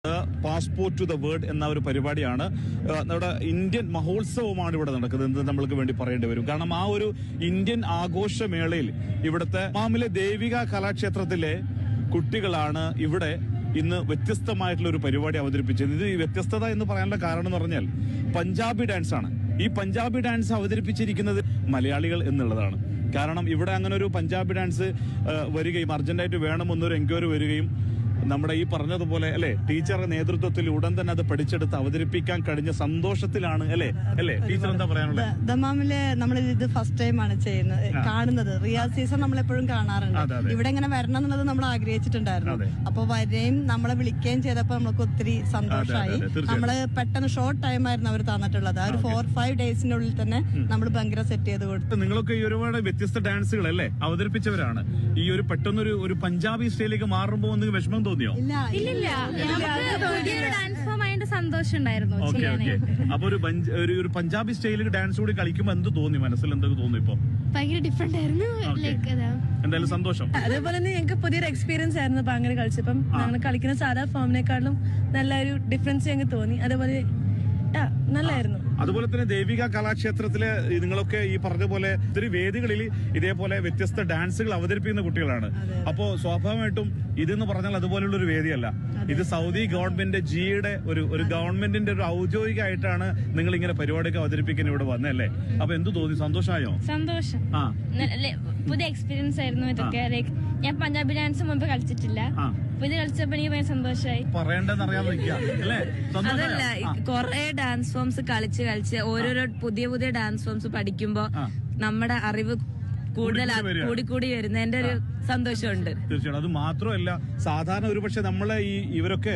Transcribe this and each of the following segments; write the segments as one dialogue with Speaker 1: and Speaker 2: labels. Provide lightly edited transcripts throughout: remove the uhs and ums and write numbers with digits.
Speaker 1: Passport to the world എന്ന ഒരു പരിപാടിയാണ്. നമ്മുടെ ഇന്ത്യൻ മഹോത്സവമാണ് ഇവിടെ നടക്കുന്നത് എന്ന് നമ്മൾക്ക് വേണ്ടി പറയേണ്ടി വരും. കാരണം ആ ഒരു ഇന്ത്യൻ ആഘോഷമേളയിൽ ഇവിടുത്തെ മാമിലെ ദേവിക കലാക്ഷേത്രത്തിലെ കുട്ടികളാണ് ഇവിടെ ഇന്ന് വ്യത്യസ്തമായിട്ടുള്ള ഒരു പരിപാടി അവതരിപ്പിച്ചത്. ഇത് ഈ വ്യത്യസ്തത എന്ന് പറയാനുള്ള കാരണം എന്ന് പറഞ്ഞാൽ പഞ്ചാബി ഡാൻസ് ആണ്. ഈ പഞ്ചാബി ഡാൻസ് അവതരിപ്പിച്ചിരിക്കുന്നത് മലയാളികൾ എന്നുള്ളതാണ്. കാരണം ഇവിടെ അങ്ങനെ ഒരു പഞ്ചാബി ഡാൻസ് വരികയും അർജന്റായിട്ട് വേണമെന്നൊരു എൻക്വയറി വരികയും നമ്മുടെ ഈ പറഞ്ഞതുപോലെ അല്ലെ ടീച്ചറുടെ നേതൃത്വത്തിൽ ഉടൻ തന്നെ അത് പഠിച്ചെടുത്ത് അവതരിപ്പിക്കാൻ കഴിഞ്ഞ സന്തോഷത്തിലാണ്. അല്ലേ ടീച്ചർ എന്താ പറയാനുള്ളത്?
Speaker 2: ദമാമില് നമ്മൾ ഇത് ഫസ്റ്റ് ടൈം ആണ് ചെയ്യുന്നത്, കാണുന്നത്. റിയാൽ സീസൺ നമ്മളെപ്പോഴും കാണാറുണ്ട്. ഇവിടെ ഇങ്ങനെ വരണം എന്നുള്ളത് നമ്മൾ ആഗ്രഹിച്ചിട്ടുണ്ടായിരുന്നു. അപ്പൊ വരെയും നമ്മളെ വിളിക്കുകയും ചെയ്തപ്പോ നമുക്ക് ഒത്തിരി സന്തോഷമായി. നമ്മള് പെട്ടെന്ന് ഷോർട്ട് ടൈം ആയിരുന്നു അവർ തന്നിട്ടുള്ളത്. ആ ഒരു 4-5 ഡേയ്സിനുള്ളിൽ തന്നെ നമ്മൾ ഭയങ്കര സെറ്റ് ചെയ്ത് കൊടുത്തു.
Speaker 1: നിങ്ങളൊക്കെ ഈ ഒരുപാട് വ്യത്യസ്ത ഡാൻസുകൾ അല്ലേ അവതരിപ്പിച്ചവരാണ്. ഈ ഒരു പെട്ടെന്നൊരു ഒരു പഞ്ചാബി സ്റ്റൈലിലേക്ക് മാറുമ്പോൾ ഒന്ന് വിഷമം തോന്നിയോ?
Speaker 3: സന്തോഷം ഉണ്ടായിരുന്നു.
Speaker 1: അപ്പൊ ഒരു പഞ്ചാബി സ്റ്റൈലിൽ ഡാൻസ് കൂടി കളിക്കുമ്പോ എന്ത് തോന്നി? മനസ്സിൽ എന്തൊക്കെ തോന്നി? ഇപ്പൊ
Speaker 3: ഭയങ്കര ഡിഫറെന്റ് ആയിരുന്നു.
Speaker 1: എന്തായാലും സന്തോഷം.
Speaker 4: അതേപോലെ തന്നെ ഞങ്ങൾക്ക് പുതിയൊരു എക്സ്പീരിയൻസ് ആയിരുന്നു. അപ്പൊ അങ്ങനെ കളിച്ചപ്പം ഞങ്ങൾ കളിക്കുന്ന സാധാ ഫോമിനെക്കാളും നല്ലൊരു ഡിഫറൻസ് ഞങ്ങൾക്ക് തോന്നി. അതേപോലെ നല്ലായിരുന്നു.
Speaker 1: അതുപോലെ തന്നെ ദേവിക കലാക്ഷേത്രത്തിലെ നിങ്ങളൊക്കെ ഈ പറഞ്ഞ പോലെ ഒത്തിരി വേദികളിൽ ഇതേപോലെ വ്യത്യസ്ത ഡാൻസുകൾ അവതരിപ്പിക്കുന്ന കുട്ടികളാണ്. അപ്പോ സ്വാഭാവികമായിട്ടും ഇതെന്ന് പറഞ്ഞാൽ അതുപോലുള്ള ഒരു വേദിയല്ല. ഇത് സൗദി ഗവൺമെന്റ് ജിയുടെ ഒരു ഗവൺമെന്റിന്റെ ഒരു ഔദ്യോഗികമായിട്ടാണ് നിങ്ങൾ ഇങ്ങനെ പരിപാടിയൊക്കെ അവതരിപ്പിക്കാൻ ഇവിടെ വന്നല്ലേ. അപ്പൊ എന്ത് തോന്നി? സന്തോഷമായോ?
Speaker 3: സന്തോഷം. പുതിയ എക്സ്പീരിയൻസ് ആയിരുന്നു ഇതൊക്കെ. ലൈക്ക് ഞാൻ പഞ്ചാബി ഡാൻസ് മുമ്പ് കളിച്ചിട്ടില്ല. പുതിയ കളിച്ചപ്പോ എനിക്ക് ഭയങ്കര സന്തോഷമായി.
Speaker 1: പറയേണ്ടതെന്നറിയാൻ
Speaker 5: അതല്ല, കൊറേ ഡാൻസ് ഫോംസ് കളിച്ച് ഓരോരോ പുതിയ ഡാൻസ് ഫോംസ് പഠിക്കുമ്പോ നമ്മുടെ അറിവ് കൂടി വരുന്നതിന്റെ ഒരു സന്തോഷമുണ്ട്.
Speaker 1: തീർച്ചയായും. അത് മാത്രമല്ല, സാധാരണ ഒരുപക്ഷെ നമ്മളെ ഇവരൊക്കെ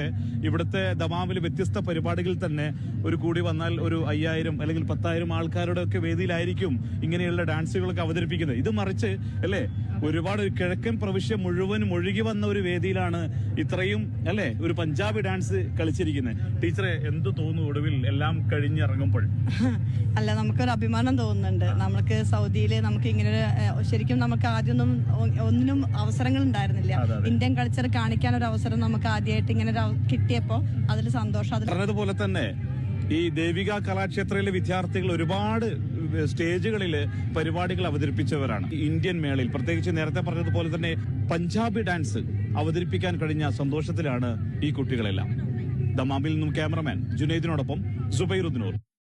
Speaker 1: ഇവിടുത്തെ ദമാമിൽ വ്യത്യസ്ത പരിപാടികളിൽ തന്നെ ഒരു കൂടി വന്നാൽ ഒരു 5000 അല്ലെങ്കിൽ 10,000 ആൾക്കാരുടെ ഒക്കെ വേദിയിലായിരിക്കും ഇങ്ങനെയുള്ള ഡാൻസുകളൊക്കെ അവതരിപ്പിക്കുന്നത്. ഇത് മറിച്ച് അല്ലെ ഒരുപാട് കിഴക്കൻ പ്രവിശ്യ മുഴുവനും ഒഴുകി വന്ന ഒരു വേദിയിലാണ് ഇത്രയും അല്ലെ ഒരു പഞ്ചാബി ഡാൻസ് കളിച്ചിരിക്കുന്നത്. ടീച്ചറെ എന്ത് തോന്നുന്നു ഒടുവിൽ എല്ലാം കഴിഞ്ഞിറങ്ങുമ്പോൾ?
Speaker 2: അല്ല, നമുക്കൊരു അഭിമാനം തോന്നുന്നുണ്ട്. നമുക്ക് സൗദിയില് നമുക്ക് ഇങ്ങനെ ശരിക്കും നമുക്ക് ആദ്യമൊന്നും ഒന്നിനും അവസരങ്ങൾ ഉണ്ടായിരുന്നില്ല. ഇന്ത്യൻ കൾച്ചർ കാണിക്കാൻ ഒരു അവസരം നമുക്ക് ആദ്യമായിട്ട് ഇങ്ങനെ കിട്ടിയപ്പോ അതിൽ സന്തോഷം.
Speaker 1: പറഞ്ഞതുപോലെ തന്നെ ഈ ദേവിക കലാക്ഷേത്രയിലെ വിദ്യാർത്ഥികൾ ഒരുപാട് സ്റ്റേജുകളില് പരിപാടികൾ അവതരിപ്പിച്ചവരാണ്. ഇന്ത്യൻ മേളയിൽ പ്രത്യേകിച്ച് നേരത്തെ പറഞ്ഞതുപോലെ തന്നെ പഞ്ചാബി ഡാൻസ് അവതരിപ്പിക്കാൻ കഴിഞ്ഞ സന്തോഷത്തിലാണ് ഈ കുട്ടികളെല്ലാം. ദമാമിൽ നിന്നും ക്യാമറമാൻ ജുനൈദിനോടൊപ്പം സുബൈറുദ്ദീൻ.